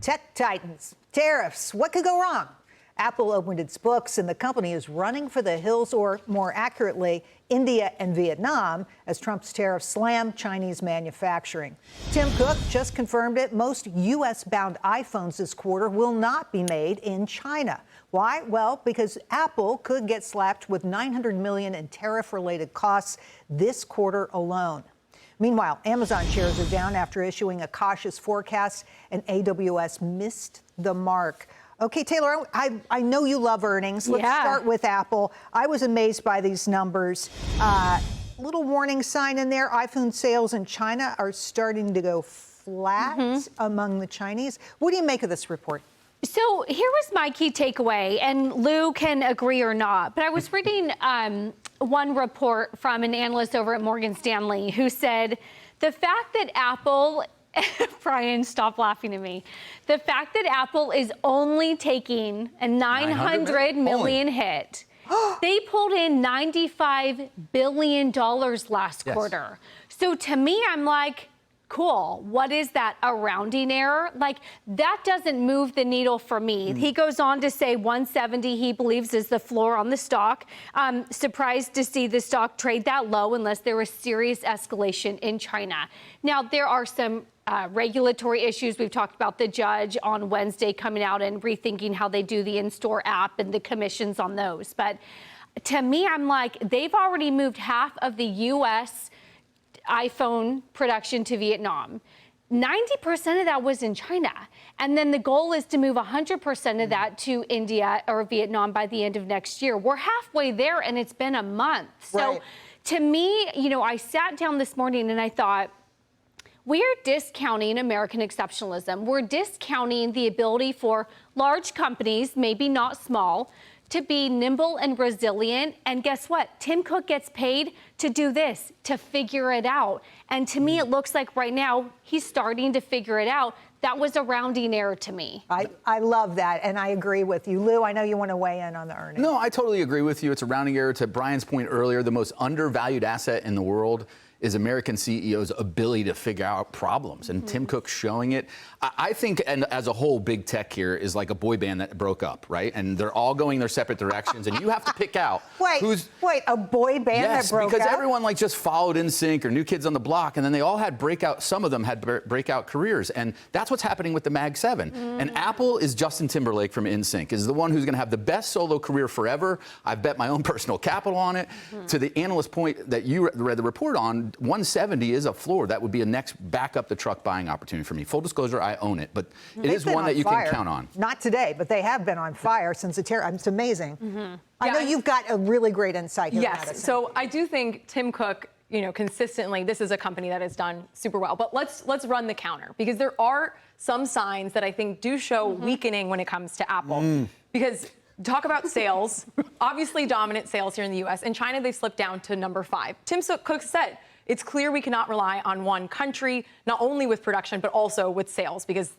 Tech titans, tariffs, what could go wrong? Apple opened its books and the company is running for the hills, or more accurately, India and Vietnam, as Trump's tariffs slam Chinese manufacturing. Tim Cook just confirmed it. Most U.S.-bound iPhones this quarter will not be made in China. Why? Well, because Apple could get slapped with $900 million in tariff-related costs this quarter alone. Meanwhile, Amazon shares are down after issuing a cautious forecast, and AWS missed the mark. Okay, Taylor, I know you love earnings. Let's start with Apple. I was amazed by these numbers. Little warning sign in there. iPhone sales in China are starting to go flat among the Chinese. What do you make of this report? So here was my key takeaway, and Lou can agree or not, but I was reading one report from an analyst over at Morgan Stanley who said the fact that Apple, Brian, stop laughing at me. The fact that Apple is only taking a $900 million hit. They pulled in $95 billion last quarter. So to me, I'm like, cool. What is that? A rounding error? Like, that doesn't move the needle for me. He goes on to say 170 he believes is the floor on the stock. Surprised to see the stock trade that low unless there was serious escalation in China. Now, there are some regulatory issues. We've talked about the judge on Wednesday coming out and rethinking how they do the in-store app and the commissions on those. But to me, I'm like, they've already moved half of the U.S. iPhone production to Vietnam. 90% of that was in China. And then the goal is to move 100% of that to India or Vietnam by the end of next year. We're halfway there and it's been a month. So to me, you know, I sat down this morning and I thought, we're discounting American exceptionalism. We're discounting the ability for large companies, maybe not small, to be nimble and resilient. And guess what? Tim Cook gets paid to do this, to figure it out. And to me, it looks like right now he's starting to figure it out. That was a rounding error to me. I love that, and I agree with you. Lou, I know you want to weigh in on the earnings. No, I totally agree with you. It's a rounding error. To Brian's point earlier, the most undervalued asset in the world is American CEOs' ability to figure out problems, and Tim Cook's showing it. I think, and as a whole, big tech here is like a boy band that broke up, right? And they're all going their separate directions, and you have to pick out who's... Wait, a boy band that broke up? Yes, because everyone like just followed NSYNC or New Kids on the Block, and then they all had some of them had breakout careers, and that's what's happening with the Mag 7. And Apple is Justin Timberlake from NSYNC, is the one who's going to have the best solo career forever. I've bet my own personal capital on it. To the analyst point that you read the report on, 170 is a floor. That would be a next back up the truck buying opportunity for me. Full disclosure, I own it, but it is one that you can count on. Not today, but they have been on fire since the tariff. It's amazing. I know you've got a really great insight here. Yes, so I do think Tim Cook, you know, consistently, this is a company that has done super well. But let's run the counter, because there are some signs that I think do show weakening when it comes to Apple. Because talk about sales, obviously dominant sales here in the U.S. In China, they've slipped down to number 5. Tim Cook said, it's clear we cannot rely on one country, not only with production, but also with sales, because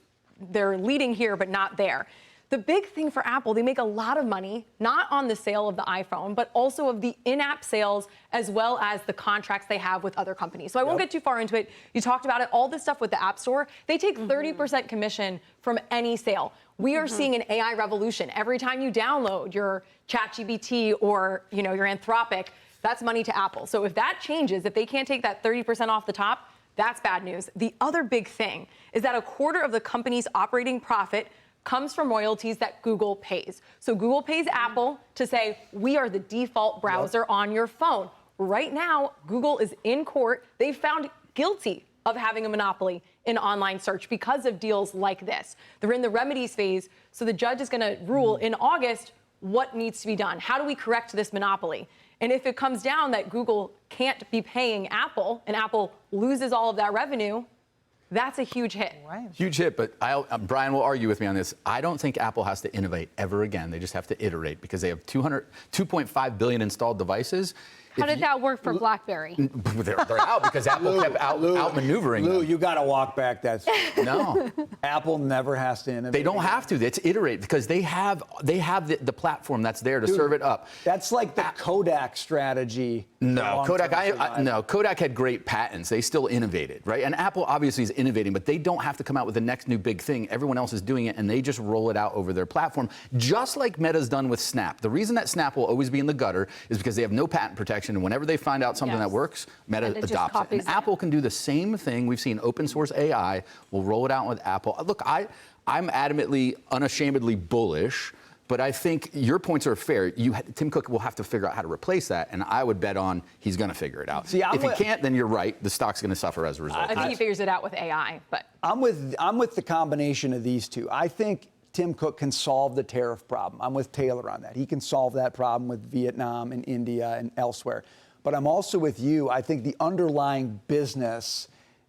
they're leading here, but not there. The big thing for Apple, they make a lot of money, not on the sale of the iPhone, but also of the in-app sales, as well as the contracts they have with other companies. So I won't get too far into it. You talked about it, all this stuff with the App Store. They take 30% commission from any sale. We are seeing an AI revolution. Every time you download your ChatGPT or, you know, your Anthropic, that's money to Apple. So if that changes, if they can't take that 30% off the top, that's bad news. The other big thing is that a quarter of the company's operating profit comes from royalties that Google pays. So Google pays Apple to say, we are the default browser on your phone. Right now, Google is in court. They found guilty of having a monopoly in online search because of deals like this. They're in the remedies phase, so the judge is going to rule in August what needs to be done. How do we correct this monopoly? And if it comes down that Google can't be paying Apple and Apple loses all of that revenue, that's a huge hit. Huge hit, but Brian will argue with me on this. I don't think Apple has to innovate ever again. They just have to iterate, because they have 2.5 billion installed devices. How did that work for BlackBerry? They're out because Apple kept outmaneuvering Lou, them. you got to walk back that. No. Apple never has to innovate. They don't have to. It's iterate because they have the platform that's there to serve it up. That's like the Kodak strategy. No, Kodak had great patents. They still innovated, right? And Apple obviously is innovating, but they don't have to come out with the next new big thing. Everyone else is doing it, and they just roll it out over their platform, just like Meta's done with Snap. The reason that Snap will always be in the gutter is because they have no patent protection, and whenever they find out something that works, Meta adopts it. And Apple can do the same thing. We've seen open source AI. We'll roll it out with Apple. Look, I'm adamantly, unashamedly bullish. But I think your points are fair. Tim Cook will have to figure out how to replace that, and I would bet on he's going to figure it out. See, if he can't, then you're right. The stock's going to suffer as a result. I think he figures it out with AI, but I'm with the combination of these two. I think Tim Cook can solve the tariff problem. I'm with Taylor on that. He can solve that problem with Vietnam and India and elsewhere. But I'm also with you. I think the underlying business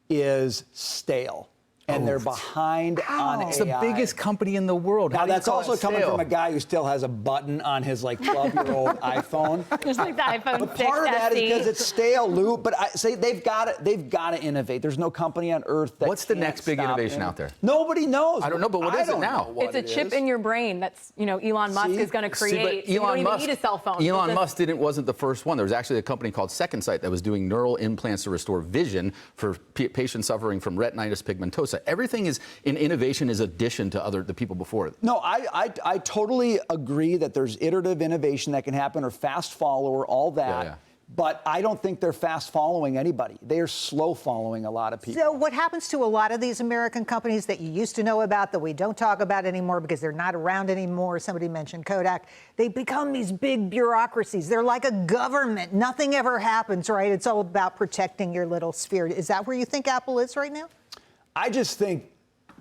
is stale. And they're behind on AI. It's the biggest company in the world. Now, that's also coming from a guy who still has a button on his, 12-year-old iPhone. Just like the iPhone 6 But part of that is SE. because it's stale, Lou. But I say they've got to innovate. There's no company on earth that What's the can't next big stop innovation it. out there? Nobody knows. I don't know, but what is it now? it's a chip in your brain that's, Elon Musk is going to create. See, but So you don't even need a cell phone. Elon Musk wasn't the first one. There was actually a company called Second Sight that was doing neural implants to restore vision for patients suffering from retinitis pigmentosa. Everything is in innovation is addition to the people before it. No, I totally agree that there's iterative innovation that can happen or fast follower, all that. Yeah. But I don't think they're fast following anybody. They are slow following a lot of people. So what happens to a lot of these American companies that you used to know about that we don't talk about anymore because they're not around anymore? Somebody mentioned Kodak. They become these big bureaucracies. They're like a government. Nothing ever happens, right? It's all about protecting your little sphere. Is that where you think Apple is right now? I just think,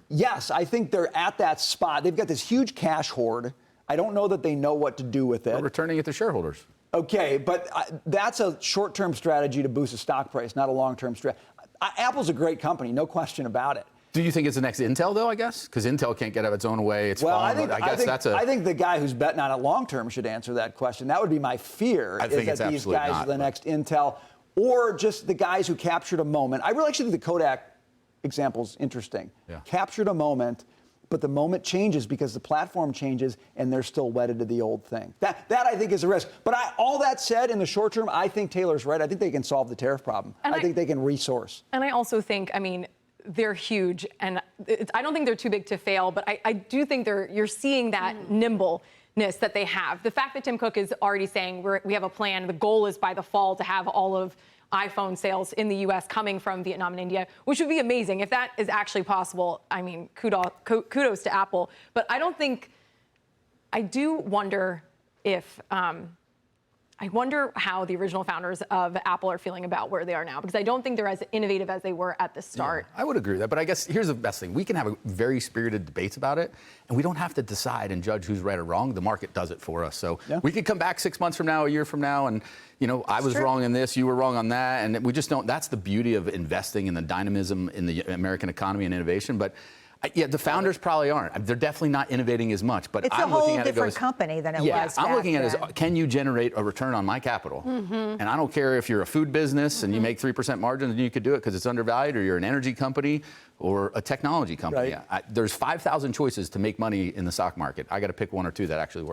yes, I think they're at that spot. They've got this huge cash hoard. I don't know that they know what to do with it. We're returning it to shareholders. Okay, but that's a short-term strategy to boost the stock price, not a long-term strategy. Apple's a great company, no question about it. Do you think it's the next Intel, though, I guess? Because Intel can't get out of its own way. It's I think the guy who's betting on it long-term should answer that question. That would be my fear, is that these guys are the next Intel, or just the guys who captured a moment. I really actually think the Kodak example is interesting. Yeah. Captured a moment, but the moment changes because the platform changes and they're still wedded to the old thing. That I think is a risk. But all that said, in the short term, I think Taylor's right. I think they can solve the tariff problem. I think they can resource. And I also think, they're huge, and I don't think they're too big to fail, but I do think you're seeing that nimbleness that they have. The fact that Tim Cook is already saying we have a plan, the goal is by the fall to have all of iPhone sales in the U.S. coming from Vietnam and India, which would be amazing. If that is actually possible, kudos to Apple. But I do wonder if, I wonder how the original founders of Apple are feeling about where they are now, because I don't think they're as innovative as they were at the start. Yeah, I would agree with that, but I guess here's the best thing. We can have a very spirited debates about it, and we don't have to decide and judge who's right or wrong. The market does it for us. So we could come back 6 months from now, a year from now, and I was wrong in this, you were wrong on that, and we just don't. That's the beauty of investing in the dynamism in the American economy and innovation. But yeah, the founders probably aren't. They're definitely not innovating as much. But it's I'm a looking whole at different it company than it was. I'm looking at it then. as, can you generate a return on my capital? And I don't care if you're a food business and you make 3% margins and you could do it because it's undervalued, or you're an energy company or a technology company. Right. There's 5,000 choices to make money in the stock market. I got to pick one or two that actually work.